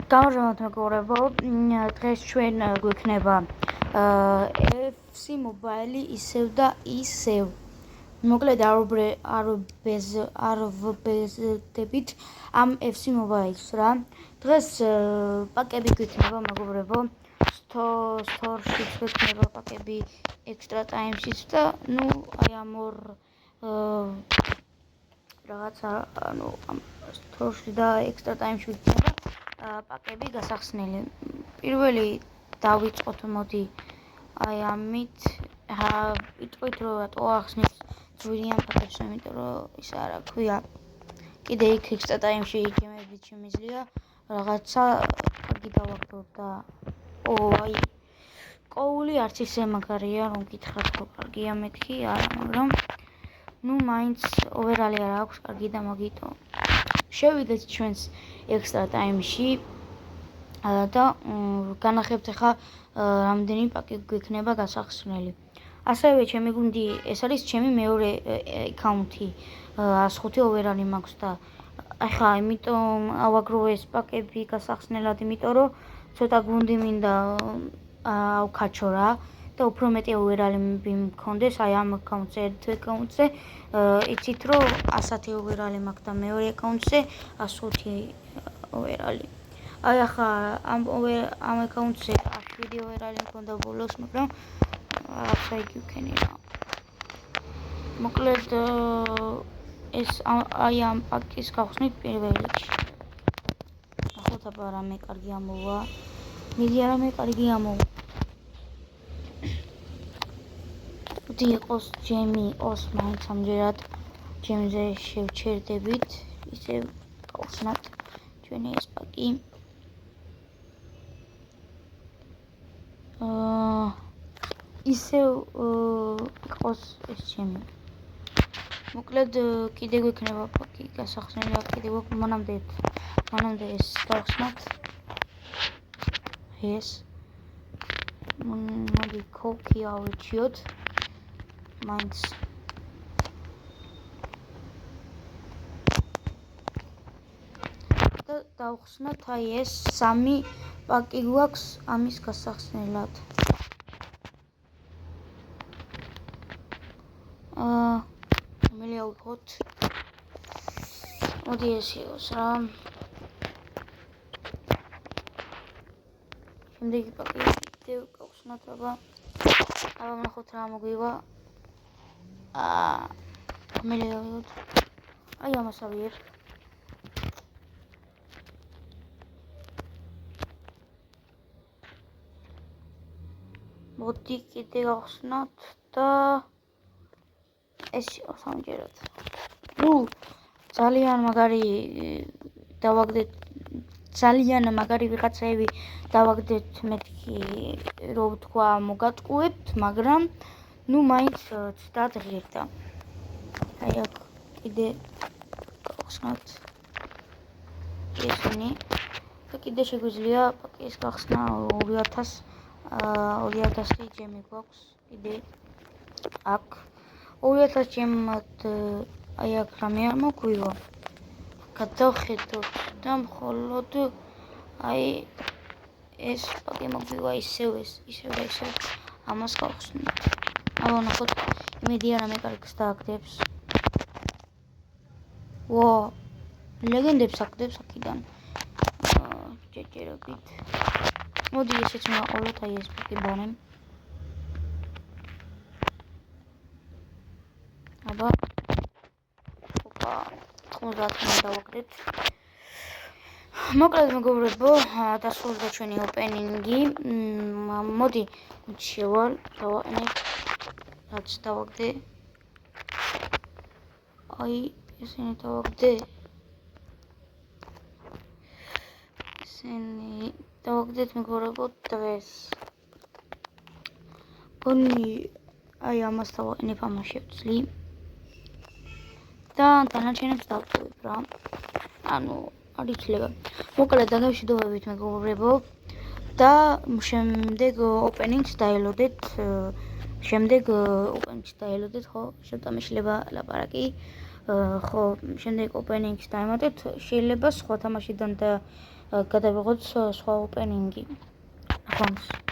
გამარჯობათ მეგობრებო, დღეს ჩვენ გვექნება FC Mobile ისევ და ისევ. მოკლედ არ ვბეზდებით ამ FC Mobile-ს რა. დღეს პაკები გვექნება მეგობრებო. Store-შიც გვექნება პაკები, Extra Time-შიც და აი ამ ორ რაღაცა, ამ Store-ში და Extra Time-ში გვექნება პაკები გასახსნელი. პირველი დავიწყოთ მოდი აი ამით. ვიტყვით რომ რატო ახსნით ძვირიან პაკებს, იმიტომ რომ ის არა ქვია. კიდე იქ Extra Time-ში გემებით შემიძლია რაღაცა კარგი დავაგდო და აი ყოველი არც ისე მაგარია რომ გითხრათ რომ კარგია მეთქი, არა, მაგრამ მაინც overall არ აქვს კარგი და მაგიტო შევიდეთ ჩვენს Extra Time-ში და განახებთ ახლა რამდენი პაკი გვექნება გასახსნელი. ასევე ჩემი გუნდი, ეს არის ჩემი მეორე აკაუნთი, 105 overall მაქვს და ახლა იმიტომ ავაგრო ეს პაკები გასახსნელად, იმიტომ რომ ცოტა გუნდი მინდა ავქაჩო რა და უფრო მეტი overall-ები მქონდეს აი ამ აკაუნტზე, ერთ აკაუნტზე. იცით რომ 110 overall მაქვს და მეორე აკაუნტზე 105 overall. აი ახლა ამ აკაუნტზე 7 overall მქონდა ბოლოს, მაგრამ რაღაცა იგი ვქენი რა. მოკლედ ეს აი ამ პაკის გავხსნით პირველ რიგში. ნახოთ აბა რამე კარგი ამოვა. მიდი რამე კარგი ამოვა. თუ იყოს ჯემი ოს მაინც ამჯერად ჯემზე შევჩერდებით, ისე გავხსნათ ჩვენი ეს პაკი. ისევ იყოს ეს ჩემი. მოკლედ კიდე გვექნება პაკი გასახსნელი, კიდე მანამდე ეს გავხსნათ. ეს მოდი კოქი ავირჩიოთ. მაინც და დავხსნათ აი ეს 3 პაკი გვაქვს ამის გასახსნელად. მელია ვიყოთ. მოდი ეს იყოს რა. შემდეგი პაკი კიდევ გავხსნათ აბა ვნახოთ რა მოგვივა. მელია ვიყოთ. აი ამას ავიღებ. მოდი კიდე გავხსნათ და ეს იყოს ამჯერად. ძალიან მაგარი დავაგდეთ, ძალიან მაგარი ვიღაცები დავაგდეთ, მეთქი რო ვთქვა მოგატყუებთ, მაგრამ მაინც ცუდად ღირდა. აი აქ კიდე გავხსნათ ესენი და კიდე შეგვიძლია პაკის გახსნა 2000 ჯემი გვაქვს კიდე აქ. 2000 ჯემად აი აქ რამე არ მოგვივა. გადავხედოთ და მხოლოდ აი ეს პაკი მოგვივა, ისევ ამას გავხსნით. აბა ნახოთ, იმედია რამე კარგს დააგდებს. ლეგენდებს აგდებს აქედან. ჯეჯერობით. მოდი ესეც მოვაყოლოთ, აი ეს პაკი ბანემ. აბა 90 დავაგდეთ. მოკლედ მეგობრებო, დასრულდა ჩვენი ოპენინგი. მოდი შევალ დავაყენებ რაც დავაგდე. აი ესენი დავაგდე. ესენი დავაგდეთ მეგობრებო დღეს. გონი აი ამას დავაყენებ, ამას შევცლი. და დანარჩენებს დავტოვებ რა. არ იცლება. მოკლედ დაგემშვიდობებით მეგობრებო და შემდეგ ოპენინგს დაელოდეთ. ხო, ცოტა მეშლება ლაპარაკი. ხო შემდეგ ოპენინგს დაემატეთ, შეიძლება სხვა თამაშიდან და გადავიღოთ სხვა ოპენინგი. ნახვამდის.